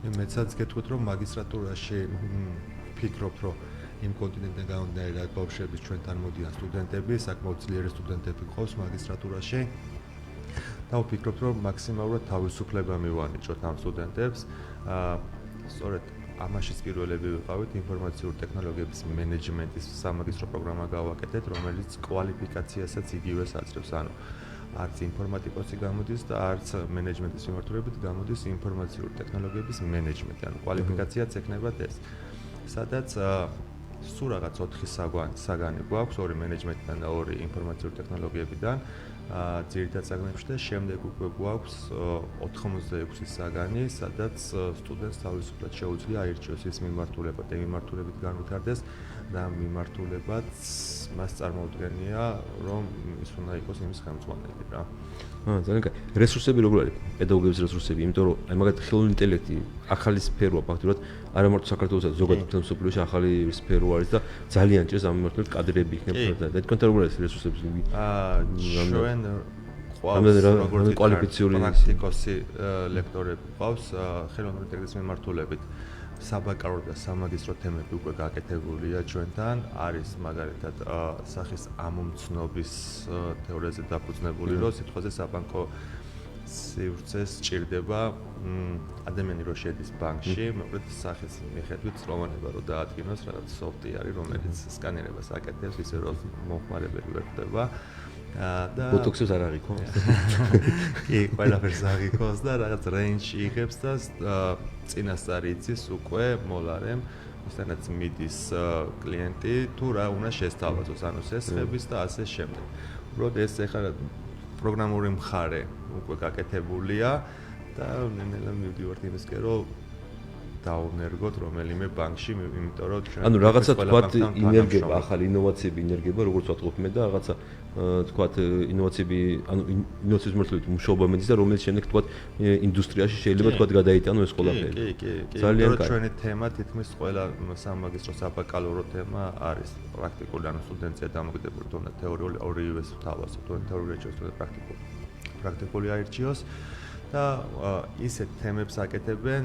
მეცაც გეტყვით რომ მაგისტრატურაში ვფიქრობ რომ იმ კონტინენტიდან გამომდინარე რა ბავშვების ჩვენთან მოდიან სტუდენტები, საკმაოდ ძლიერი სტუდენტები ყავს მაგისტრატურაში და და ვფიქრობ, რომ მაქსიმალურად თავისუფლება მივანიჭოთ ამ სტუდენტებს. სწორედ ამაშიც პირველები ვიყავით ინფორმაციული ტექნოლოგიების მენეჯმენტის სამაგისტრო პროგრამა გავაკეთეთ, რომელიც კვალიფიკაციასაც იგივეს აძლევს. ანუ არც ინფორმატიკოსი გამოდის და არც მენეჯმენტის მიმართულებით გამოდის ინფორმაციული ტექნოლოგიების მენეჯმენტი. ანუ კვალიფიკაციაც ექნებათ ეს. სადაც სულ რაღაც 4 საგანი გვაქვს, 2 მენეჯმენტიდან და 2 ინფორმაციული ტექნოლოგიებიდან. ძირითად საგნებში და შემდეგ უკვე გვაქვს 86 საგანი, სადაც სტუდენტს თავისუფლად შეუძლია აირჩიოს ის მიმართულება და მიმართულებით განვითარდეს და მიმართულებაც მას წარმოუდგენია, რომ ის უნდა იყოს იმის ხელმძღვანელი რა. ძალიან კარგი. რესურსები როგორ არის? პედაგოგების რესურსები, იმიტომ რომ აი მაგათ ხელოვნური ინტელექტი ახალი სფეროა ფაქტურად, არა მარტო საქართველოსაც, ზოგადად მთელ მსოფლიოში ახალი სფერო არის და ძალიან ჭირს ამ მიმართულებით კადრები იქნება და თქვენთან როგორ არის რესურსები? ჩვენ ყავს როგორც კვალიფიციური პრაქტიკოსი ლექტორები ყავს ხელოვნური ინტელექტის მიმართულებით. საბაკალავრო და სამაგისტრო თემები უკვე გაკეთებულია ჩვენთან. არის მაგალითად სახის ამომცნობის თეორიაზე დაფუძნებული, რომ სიტყვაზე საბანკო სივრცეს სჭირდება ადამიანი რო შედის ბანკში, მოკლედ სახის მიხედვით წლოვანება რო დაადგინოს, რაღაც სოფტი არის, რომელიც სკანერებას აკეთებს, ისე რომ მომხმარებელი ვერ ხდება. და ბოტოქსებს არ აღიქოს. კი, ყველაფერს აღიქოს და რაღაც რეინჯი იღებს და წინასწარ იცის უკვე მოლარემ, ვისთანაც მიდის კლიენტი, თუ რა უნდა შესთავაზოს, ანუ სესხების და ასე შემდეგ. უბრალოდ ეს ახლა პროგრამული მხარე უკვე გაკეთებულია და ნელა მივდივართ იმისკენ, რომ დაუნერგოთ რომელიმე ბანკში, იმიტომ რომ ჩვენ ანუ რაღაცა თქვათ ინერგება, ახალი ინოვაციები ინერგება, როგორც ვატყობ მე და რაღაცა თქვათ ინოვაციები, ანუ ინოვაციების მიმართულებით მუშაობა მეძის და რომელიც შემდეგ თქვათ ინდუსტრიაში შეიძლება თქვათ გადაიტანო ეს ყველაფერი. კი. ძალიან კარგი. ჩვენი თემა თითქმის ყველა სამაგისტრო საბაკალავრო თემა არის პრაქტიკული, ანუ სტუდენტია დამოკიდებული თუნდა თეორიული ორივეს თავაზობ, თუნდა თეორიული აირჩიოს, თუნდა პრაქტიკული აირჩიოს და ისეთ თემებს აკეთებენ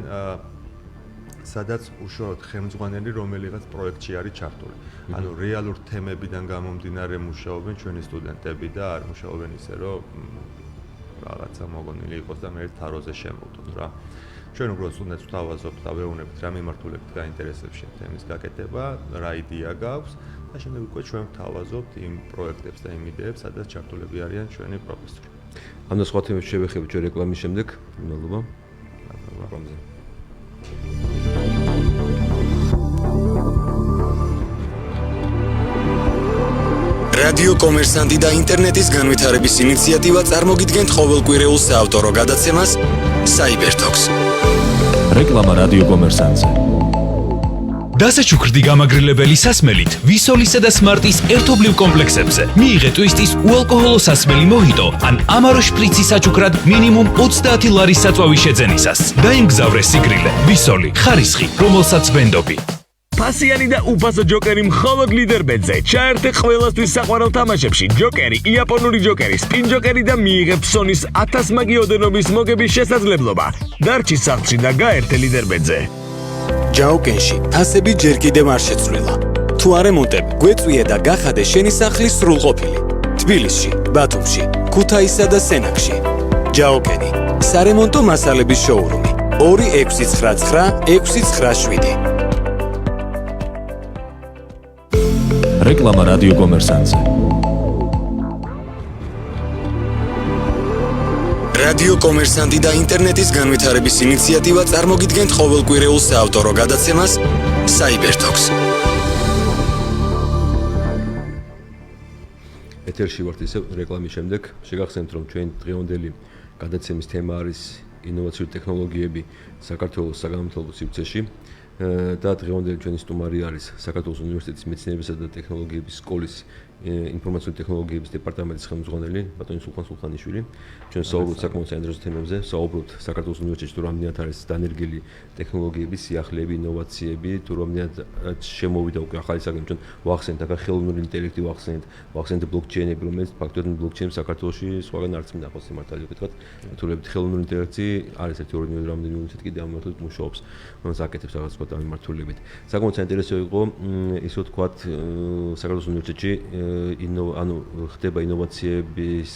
სადაც უშუალოდ ხელმძღვანელი რომელიღაც პროექტში არის ჩართული. ანუ რეალურ თემებიდან გამომდინარე მუშაობენ ჩვენი სტუდენტები და არ მუშაობენ ისე, რომ რაღაცა მოგონილი იყოს და მე თაროზე შემოვდოთ რა. ჩვენ უბრალოდ სტუდენტებს ვთავაზობთ და ვეუბნებთ რა მიმართულებით გაინტერესებს შენ თემის გაკეთება, რა იდეა გაქვს და შემდეგ უკვე ჩვენ ვთავაზობთ იმ პროექტებს და იმ იდეებს, სადაც ჩართულები არიან ჩვენი პროფესორი. ამ და სხვა თემებს შევეხებთ ჩვენ რეკლამის შემდეგ. მადლობა. მადლობა. რადიო კომერსანტი და ინტერნეტის განვითარების ინიციატივა წარმოგიდგენთ ყოველკვირეულ საავტორო გადაცემას Cybertalks. რეკლამა რადიო კომერსანტზე. დასაჩუქრდი გამაგრილებელი სასმელით ვისოლისა და სმარტის ერთობლივ კომპლექსებზე. მიიღეთ ტვისტის უალკოჰოლო სასმელი მოჰიტო ან ამარო შპრიცი საჩუქრად მინიმუმ 30 ლარის საწვავი შეძენისას. დაიმგზავრე სიგრილე, ვისოლი, ხარისხი, რომელსაც ვენდობი. ფასიანი და უფასო ჯოკერი მხოლოდ ლიდერბეტზე. ჩაერთე ყველასთვის საყვარელ თამაშებში ჯოკერი, იაპონური ჯოკერი, სპინ ჯოკერი და მიიღებ Sony-ს 1000 მაგი ოდენობის მოგების შესაძლებლობა. დარჩი სახლში და გაერთე ლიდერბეტზე. ჯაოკენში ფასები ჯერ კიდევ არ შეცვლილა. თუ არ ემონტებ, გვეწვია და გახადე შენი სახლის სრულყოფილი. თბილისში, ბათუმში, ქუთაისსა და სენაკში. ჯაოკენი, სარემონტო მასალების შოურუმი. 2699 697. რეკლამა რადიო კომერსანტზე. რადიო კომერსანტი და ინტერნეტის განვითარების ინიციატივა წარმოგიდგენთ ყოველკვირეულ საავტორო გადაცემას Cybertalks. ეთერში ვართ ისევ რეკლამის შემდეგ. შეგახსენებთ, რომ ჩვენ დღევანდელი გადაცემის თემა არის ინოვაციური ტექნოლოგიები საქართველოს საგანმანათლებლო სივრცეში. და დღევანდელი ჩვენი სტუმარი არის საქართველოს უნივერსიტეტის მეცნიერებისა და ტექნოლოგიების სკოლის ინფორმაციული ტექნოლოგიების დეპარტამენტის ხელმძღვანელი ბატონი სულხან სულხანიშვილი. ჩვენ საუბრობთ საკმაოდ საინტერესო თემებზე, საუბრობთ საქართველოს უნივერსიტეტში თუ რამდენად არის დანერგილი ტექნოლოგიები, სიახლეები, ინოვაციები, თუ რამდენად შემოვიდა უკვე ახალი საგანი. ჩვენ ვახსენეთ ახლა ხელოვნური ინტელექტი, ვახსენეთ ბლოკჩეინები, რომელიც ფაქტობრივად ბლოკჩეინი საქართველოში სხვაგან არც მინახავს მართალი ვკითხოთ. თულებთ ხელოვნური ინტელექტი არის ერთი ორი რამდენი უნივერსიტეტი კიდე ამ მიმართულებით მუშაობს, რომელიც აკეთებს რაღაც სხვა მიმართულებით. საკმაოდ საინტერესო იყო ისე ვთქვათ საქართველოს უნივერსიტეტში ანუ ხდება ინოვაციების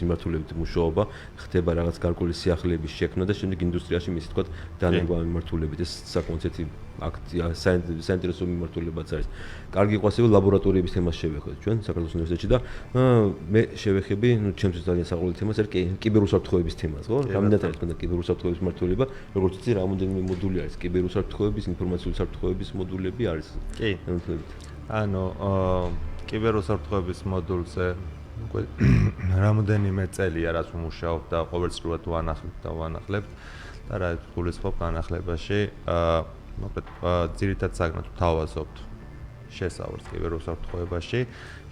მიმართულებით მუშაობა, ხდება რაღაც გარკვეული სიახლეების შექმნა და შემდეგ ინდუსტრიაში მისი თქვა დანერგვა მიმართულებით ეს საკმაოდ აქტია საინტერესო მიმართულებაც არის. კარგი იყო ასევე ლაბორატორიების თემას შევეხოთ ჩვენ საქართველოს უნივერსიტეტში და მე შევეხები, ჩემთვის ძალიან საყვარელი თემას არის კიბერუსაფრთხოების თემას, ხო? რამდენად არის თქვენ კიბერუსაფრთხოების მიმართულება, როგორც ვიცი, რამოდენიმე მოდული არის კიბერუსაფრთხოების, ინფორმაციული საფრთხოების მოდულები არის. კი. ანუ კიბერუსაფრთხოების მოდულზე უკვე რამოდენიმე წელია რაც ვმუშაობ და ყოველწლიურად ვანახლებთ და რა გულისხმობ განახლებაში მოკლედ ძირითად საგნად ვთავაზობთ შესწავლას კიბერუსაფრთხოებაში,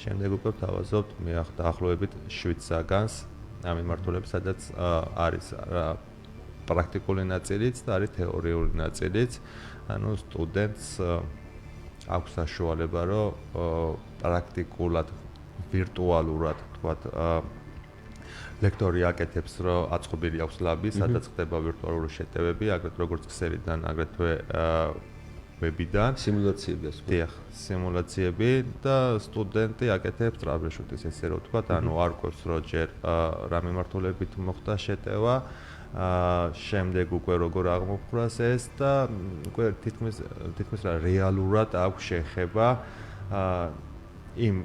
შემდეგ უკვე ვთავაზობთ დაახლოებით 7 საგანს ამ მიმართულებით, სადაც არის პრაქტიკული ნაწილიც და არის თეორიული ნაწილიც, ანუ სტუდენტს აქვს საშუალება, რომ პრაქტიკულად, ვირტუალურად, თქვათ, ლექტორი აკეთებს, რომ აწყობილი აქვს ლაბი, სადაც ხდება ვირტუალური შეტევები, აგრეთვე როგორც ქსელიდან, აგრეთვე ვებიდან, სიმულაციები ასე. დიახ, სიმულაციები და სტუდენტი აკეთებს ტრაბლშუტის, ესე რომ ვთქვათ, ანუ არ ყვევს, რომ ჯერ რა მიმართულებით მოხდა შეტევა, შემდეგ უკვე როგორ აღმოფხვრას ეს და უკვე თითქმის რა რეალურად აქვს შეხება იმ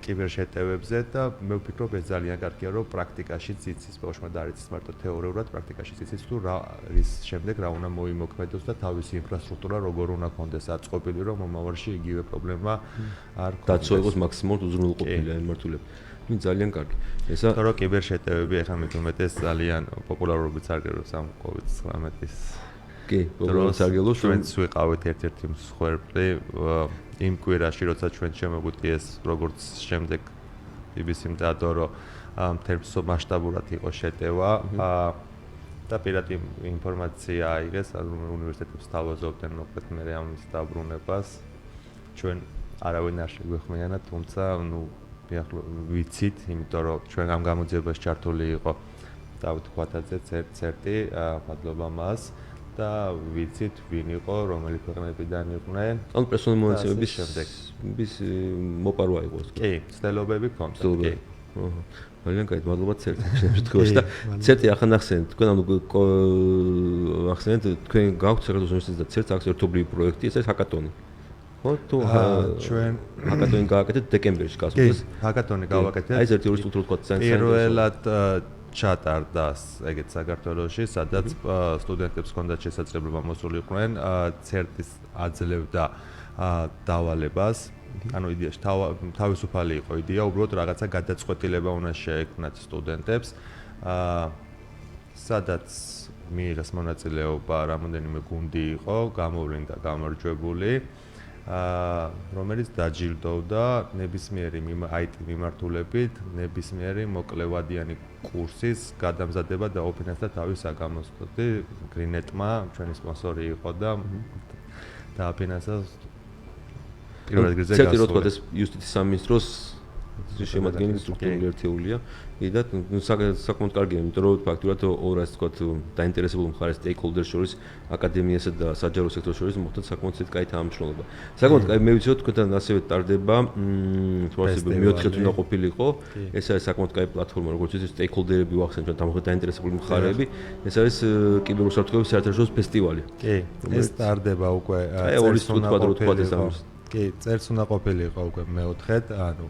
კიბერშეტევებზე და მე ვფიქრობ ეს ძალიან კარგია რომ პრაქტიკაშიც იცის ბავშვმა და არიცის მარტო თეორიულად პრაქტიკაშიც იცის თუ რა ის შემდეგ რა უნდა მოიმოქმედოს და თავისი ინფრასტრუქტურა როგორ უნდა კონდეს აწყობილი რომ მომავალში იგივე პრობლემა არ კონდეს დაცვა იყოს მაქსიმალურად უზრუნველყოფილი ამ მიმართულებით. ძალიან კარგი. ესა თორე კიბერშეტევები ახლა მე უმეტეს ძალიან პოპულარობით სარგებლობს ამ COVID-19-ის. კი, პოპულარობით სარგებლობს. ჩვენც ვიყავით ერთ-ერთი მსხვერპლი იმ კვირაში, როცა ჩვენ შემოგვიტყიეს როგორც შემდეგ BBC-მ დადო, რომ მთელს მასშტაბურად იყო შეტევა და პირადი ინფორმაცია აიღეს, ანუ უნივერსიტეტებს თავაზობდნენ მოკლედ მე ამის დაბრუნებას. ჩვენ არავინ არ შეგვეხმიანა, თუმცა ნუ ვიცით, იმიტომ რომ ჩვენ ამ გამოძიებას ჩართული იყო დავით ხვათაძე ცერტი, მადლობა მას და ვიცით ვინ იყო, რომელი ქვეყნებიდან იყვნენ. ანუ პერსონალური მონაცემების bis მოპარვა იყო. კი, ცდილობები ქონდა. კი. ძალიან კარგი, მადლობა ცერტი შემთხვევაში და ცერტი ახლა ნახსენეთ, თქვენ ანუ ახსენეთ, თქვენ გაქვთ საქართველოს უნივერსიტეტსა და ცერტს აქვს ერთობლივი პროექტი, ეს არის ჰაკატონი. ხო, თუ ჩვენ ჰაკატონი გააკეთეთ დეკემბერში გასულს. კი, ჰაკატონი გავაკეთეთ. აი ეს ერთი ორი სტруქტურა თქვა ძალიან პირველად ჩატარდა ეგეთ საქართველოში, სადაც სტუდენტებს ჰქონდათ შესაძლებლობა მოსულიყვნენ ცერტის აძლევდა დავალებას. ანუ იდეაში თავისუფალი იყო იდეა, უბრალოდ რაღაცა გადაწყვეტილება უნდა შეექმნათ სტუდენტებს. სადაც მიიღეს მონაწილეობა რამოდენიმე გუნდი იყო, გამოვლინდა გამარჯვებული. რომელიც დაჯილდოვდა ნებისმიერი IT მიმართულებით, ნებისმიერი მოკლევადიანი კურსის გადამზადება და ოფინანსდა თავის საგამოცდოთი გრინეტმა, ჩვენი სპონსორი იყო და დააფინანსა პირველ რიგზე გასული. ცერტი რო თქვა ეს იუსტიციის სამინისტროს შემადგენელი სტრუქტურული ერთეულია. და საკმაოდ კარგია, იმიტომ რომ ფაქტურად ორ ასე თქვა დაინტერესებულ მხარეს stakeholders შორის აკადემიასა და საჯარო სექტორს შორის მოხდა საკმაოდ კაი თანამშრომლობა. საკმაოდ კაი მე ვიცი რომ თქვენთან ასევე ტარდება თვალსაჩინო მეოთხედ უნდა ყოფილიყო. ეს არის საკმაოდ კაი პლატფორმა, როგორც ის stakeholder-ები ვახსენებთ, ჩვენ დამხმარე დაინტერესებული მხარეები. ეს არის კიბერუსაფრთხოების საერთაშორისო ფესტივალი. კი, ეს ტარდება უკვე წერს უნდა ყოფილიყო. კი, წერს უნდა ყოფილიყო უკვე მეოთხედ, ანუ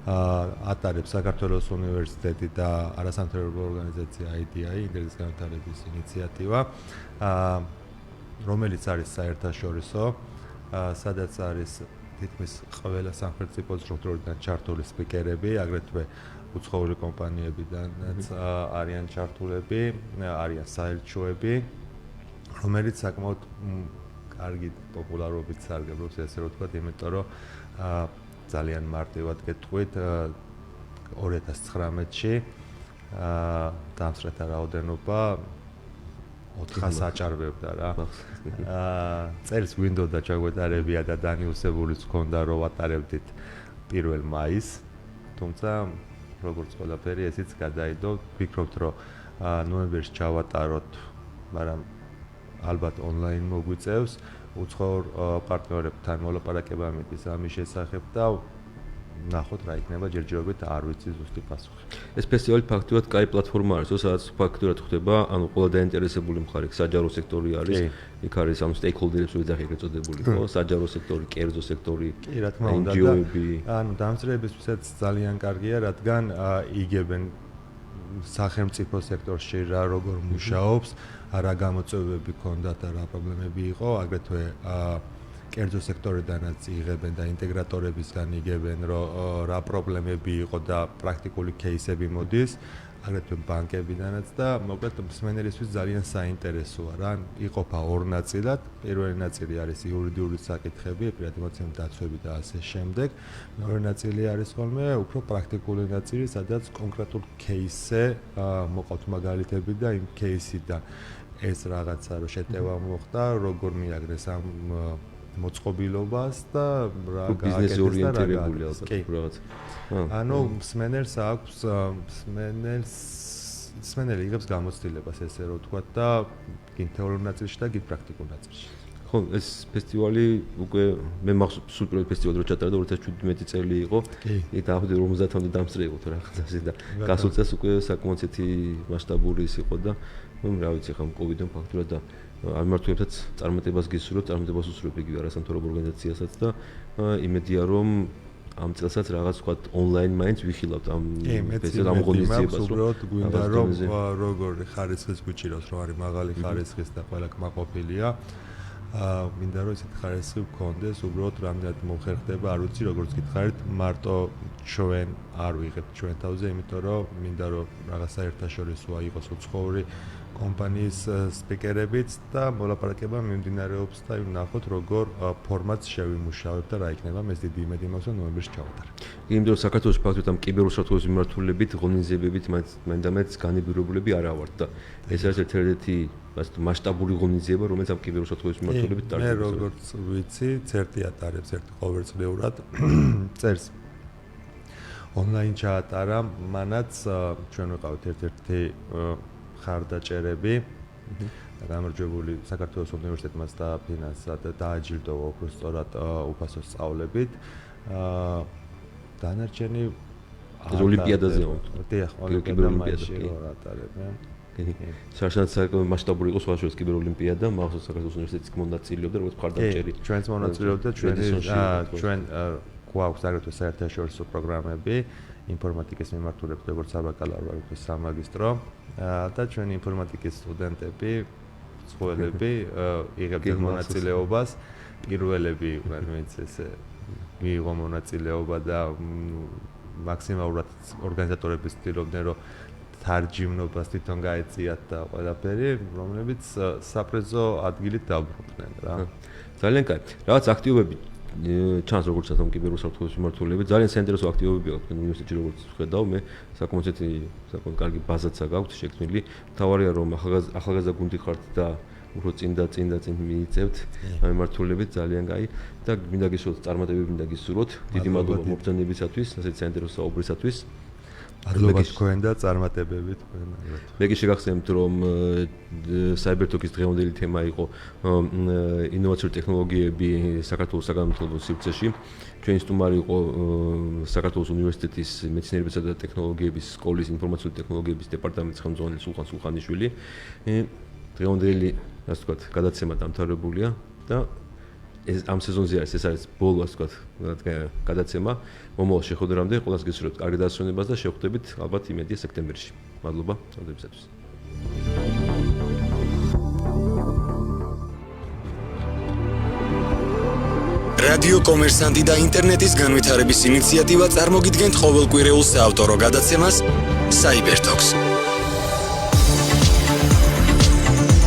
ატარებს საქართველოს უნივერსიტეტი და არასამთავრობო ორგანიზაცია IDI, ინტერნეტის განვითარების ინიციატივა, რომელიც არის საერთაშორისო, სადაც არის თითქმის ყველა სახელმწიფო სტრუქტურიდან ჩართული სპიკერები, აგრეთვე უცხოური კომპანიებიდანაც არიან ჩართულები, არიან საელჩოები, რომელიც საკმაოდ კარგი პოპულარობით სარგებლობს, ესე რომ ვთქვათ, იმიტომ რომ ძალიან მარტივად გეტყვით 2019-ში დამსწრეთა რაოდენობა 400 აჭარბებდა რა. წელს Windows-და ჩაგვეტარებია და დანიუსებულიც ჰქონდა რომ ვატარებდით 1 მაისს. თუმცა როგორც ყველაფერი ესეც გადაიდო. ვფიქრობთ რომ ნოემბერში ჩავატაროთ, მაგრამ ალბათ ონლაინ მოგვიწევს. უცხოურ პარტნიორებთან მოლაპარაკება მიდის ამის შესახებ და ნახოთ რა იქნება ჯერჯერობით არ ვიცი ზუსტი პასუხი. ეს ფესტივალი ფაქტობრივად კაი პლატფორმა არის, სადაც ფაქტობრივად ხდება, ანუ ყველა დაინტერესებული მხარე, საჯარო სექტორი არის, იქ არის ამ სტეიქჰოლდერებს ვეძახი ეგრეთ წოდებული, ხო? საჯარო სექტორი, კერძო სექტორი, კი, რა თქმა უნდა, ანუ დამსწრებისთვისაც ძალიან კარგია, რადგან იგებენ სახელმწიფო სექტორში რა როგორ მუშაობს, რა გამოწვევები ჰქონდათ და რა პრობლემები იყო, აგრეთვე კერძო სექტორიდანაც იღებენ და ინტეგრატორებისგან იგებენ, რომ რა პრობლემები იყო და პრაქტიკული кейსები მოდის, აგრეთვე ბანკებიდანაც და მოკლედ მსმენელისთვის ძალიან საინტერესოა რა. იყოფა ორ ნაწილად. პირველი ნაწილი არის იურიდიული საკითხები, პირადი მოცემის დაცვები და ასე შემდეგ. მეორე ნაწილი არის ხოლმე უფრო პრაქტიკული ნაწილი, სადაც კონკრეტულ кейსზე მოყავთ მაგალითები და იმ кейსიდან ეს რაღაცა რო შეტევა მოხდა, როგორ მიაგრეს ამ მოწყობილობას და რა ბიზნეს ორიენტირებული ალბათ. ანუ მსმენელს აქვს მსმენელი იღებს გამოცდილებას ესე რომ ვთქვა და გინ თეორიულ ნაწილში და გინ პრაქტიკულ ნაწილში. ხო, ეს ფესტივალი უკვე მე მახსოვს სულ პირველი ფესტივალი რო ჩატარდა 2017 წელი იყო. იქ დაახლოებით 50-მდე დამსწრე იყო თუ რაღაცა და გასულ წელს უკვე საკმაოდ ცეთი მასშტაბური ის იყო და რა ვიცი ხომ კოვიდთან ფაქტურად და ამართულებსაც წარმატებას გისურვებთ, წარმატებას უსურვებ იგივე არასამთავრობო ორგანიზაციასაც და იმედია რომ ამ წელსაც რაღაც ვთქვათ ონლაინ მაინც ვიხილავთ ამ ფესტივალს ამ ღონისძიებას უბრალოდ გვინდა რომ როგორი ხარისხის გვიჭირავს რომ არის მაღალი ხარისხის და ყველა კმაყოფილია მინდა რომ ესეთ ხარისხი გქონდეს უბრალოდ რამდენად მოხერხდება არ ვიცი როგორც გითხარით მარტო ჩვენ არ ვიღებთ ჩვენ თავზე იმიტომ რომ მინდა რომ რაღაც საერთაშორისოა იყოს უცხოური კომპანიის სპიკერებიც და მოლაპარაკება მიმდინარეობს და ნახოთ როგორ ფორმატს შევიმუშავებთ და რა იქნება მე დიდი იმედი მაქვს რომ ნოემბერში ჩავატარებ. იმიტომ რომ საქართველოს ფაქტობრივად ამ კიბერუსაფრთხოების მიმართულებით ღონისძიებებით მაინდამაინც განიბირებულები არ ავართ და ეს არის ერთ-ერთი მასშტაბური ღონისძიება რომელიც ამ კიბერუსაფრთხოების მიმართულებით ტარდება. მე როგორც ვიცი, CERT-ი ატარებს ერთ ყოველწლიურად წერს ონლაინ ჩაატარა, მანაც ჩვენ ვიყავით ერთ-ერთი ხარდაჭერები და გამარჯვებული საქართველოს უნივერსიტეტმა დააფინანსა და დააჯილდოვა უფრო სწორად უფასო სწავლებით. დანარჩენი ოლიმპიადაზე დიახ, ოლიმპიადაში ატარებენ. საერთოდ მასშტაბური იყო სხვა შორის კიბეროლიმპიადა, მახსოვს საქართველოს უნივერსიტეტის მონაწილეობდა როგორც ხარდაჭერი. ჩვენც მონაწილეობდა ჩვენ გვაქვს აგრეთვე საერთაშორისო პროგრამები ინფორმატიკის მიმართულებით როგორც საბაკალავრო როგორც სამაგისტრო და ჩვენი ინფორმატიკის სტუდენტები, მსხვილები იღებდნენ მონაწილეობას, პირველები იყვნენ ვინც ესე მიიღო მონაწილეობა და მაქსიმალურად ორგანიზატორები ცდილობდნენ რომ თარჯიმნობას თვითონ გაეწიათ და ყველაფერი, რომლებიც საფრთხო ადგილით დაბრუნდნენ რა. ძალიან კარგი. რაღაც აქტივობები ჩანს როგორც ამ კიბერუსაფრთხოების მიმართულებით ძალიან საინტერესო აქტივობები აქვს უნივერსიტეტში როგორც ხედავ მე საკმაოდ კარგი ბაზაცია გაქვთ შექმნილი თავარია რომ ახალგაზრდა გუნდი ხართ და უფრო წინ მიიწევთ ამ მიმართულებით ძალიან კაი და მინდა გისურვოთ წარმატებები მინდა გისურვოთ დიდი მადლობა მობრძანებისათვის ასეთ საინტერესო საუბრისათვის მადლობა თქვენ და წარმატებები თქვენ აგრეთვე. მე კი შეგახსენებთ რომ CyberTalk-ის დღევანდელი თემა იყო ინოვაციური ტექნოლოგიები საქართველოს საგანმანათლებლო სივრცეში. ჩვენი სტუმარი იყო საქართველოს უნივერსიტეტის მეცნიერებისა და ტექნოლოგიების სკოლის ინფორმაციული ტექნოლოგიების დეპარტამენტის ხელმძღვანელი სულხან სულხანიშვილი. დღევანდელი ასე ვთქვათ გადაცემა დამთავრებულია და ეს ამ სეზონზე ეს არის ბოლო ასე ვთქვათ გადაცემა მომავალ შეხვედრამდე ყველას გესურვებთ კარგი დასვენებას და შევხვდებით ალბათ იმედია სექტემბერში მადლობა წამოდებისათვის რადიო კომერსანტი და ინტერნეტის განვითარების ინიციატივა წარმოგიდგენთ ყოველკვირეულ საავტორო გადაცემას CyberTalks